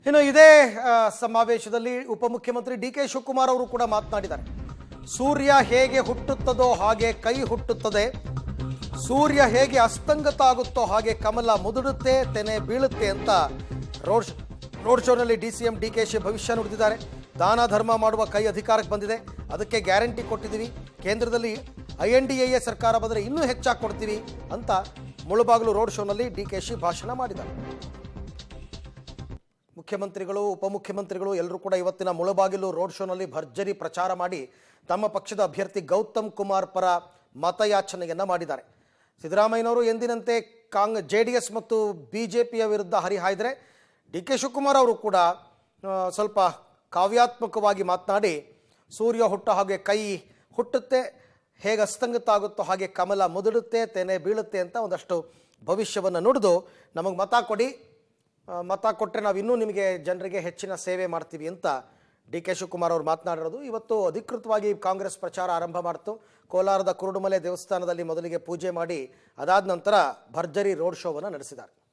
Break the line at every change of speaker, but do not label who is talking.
ಇನ್ನು ಇದೇ ಸಮಾವೇಶದಲ್ಲಿ ಉಪಮುಖ್ಯಮಂತ್ರಿ ಡಿ.ಕೆ. ಶಿವಕುಮಾರ್ ಅವರು ಕೂಡ ಮಾತನಾಡಿದ್ದಾರೆ. ಸೂರ್ಯ ಹೇಗೆ ಹುಟ್ಟುತ್ತದೋ ಹಾಗೆ ಕೈ ಹುಟ್ಟುತ್ತದೆ, ಸೂರ್ಯ ಹೇಗೆ ಅಸ್ತಂಗತ ಆಗುತ್ತೋ ಹಾಗೆ ಕಮಲ ಮುದುಡುತ್ತೆ, ತೆನೆ ಬೀಳುತ್ತೆ ಅಂತ ರೋಡ್ ಶೋನಲ್ಲಿ ಡಿಸಿಎಂ ಡಿ.ಕೆ.ಶಿ ಭವಿಷ್ಯ ನುಡಿದಿದ್ದಾರೆ. ದಾನ ಧರ್ಮ ಮಾಡುವ ಕೈ ಅಧಿಕಾರಕ್ಕೆ ಬಂದಿದೆ, ಅದಕ್ಕೆ ಗ್ಯಾರಂಟಿ ಕೊಟ್ಟಿದ್ದೀವಿ, ಕೇಂದ್ರದಲ್ಲಿ INDA ಸರ್ಕಾರ ಬಂದರೆ ಇನ್ನೂ ಹೆಚ್ಚಾಗಿ ಕೊಡ್ತೀವಿ ಅಂತ ಮುಳುಬಾಗಿಲು ರೋಡ್ ಶೋನಲ್ಲಿ ಡಿ.ಕೆ.ಶಿ ಭಾಷಣ ಮಾಡಿದ್ದಾರೆ. ಮುಖ್ಯಮಂತ್ರಿಗಳು ಉಪಮುಖ್ಯಮಂತ್ರಿಗಳು ಎಲ್ಲರೂ ಕೂಡ ಇವತ್ತಿನ ಮುಳುಬಾಗಿಲು ರೋಡ್ ಶೋನಲ್ಲಿ ಭರ್ಜರಿ ಪ್ರಚಾರ ಮಾಡಿ ತಮ್ಮ ಪಕ್ಷದ ಅಭ್ಯರ್ಥಿ ಗೌತಮ್ ಕುಮಾರ್ ಪರ ಮತಯಾಚನೆಯನ್ನು ಮಾಡಿದ್ದಾರೆ. ಸಿದ್ದರಾಮಯ್ಯನವರು ಎಂದಿನಂತೆ JDS ಮತ್ತು BJPಯ ವಿರುದ್ಧ ಹರಿಹಾಯ್ದರೆ ಡಿ.ಕೆ. ಶಿವಕುಮಾರ್ ಅವರು ಕೂಡ ಸ್ವಲ್ಪ ಕಾವ್ಯಾತ್ಮಕವಾಗಿ ಮಾತನಾಡಿ ಸೂರ್ಯ ಹುಟ್ಟೋ ಹಾಗೆ ಕೈ ಹುಟ್ಟುತ್ತೆ, ಹೇಗೆ ಅಸ್ತಂಗತ ಆಗುತ್ತೋ ಹಾಗೆ ಕಮಲ ಮುದುಡುತ್ತೆ, ತೆನೆ ಬೀಳುತ್ತೆ ಅಂತ ಒಂದಷ್ಟು ಭವಿಷ್ಯವನ್ನು ನುಡಿದು ನಮಗೆ ಮತ ಕೊಡಿ, ಮತ ಕೊಟ್ಟರೆ ನಾವು ಇನ್ನೂ ನಿಮಗೆ ಜನರಿಗೆ ಹೆಚ್ಚಿನ ಸೇವೆ ಮಾಡ್ತೀವಿ ಅಂತ ಡಿ.ಕೆ. ಶಿವಕುಮಾರ್ ಅವರು ಮಾತನಾಡಿರೋದು. ಇವತ್ತು ಅಧಿಕೃತವಾಗಿ ಕಾಂಗ್ರೆಸ್ ಪ್ರಚಾರ ಆರಂಭ ಮಾಡಿತು. ಕೋಲಾರದ ಕುರುಡುಮಲೆ ದೇವಸ್ಥಾನದಲ್ಲಿ ಮೊದಲಿಗೆ ಪೂಜೆ ಮಾಡಿ ಅದಾದ ನಂತರ ಭರ್ಜರಿ ರೋಡ್ ಶೋವನ್ನು ನಡೆಸಿದ್ದಾರೆ.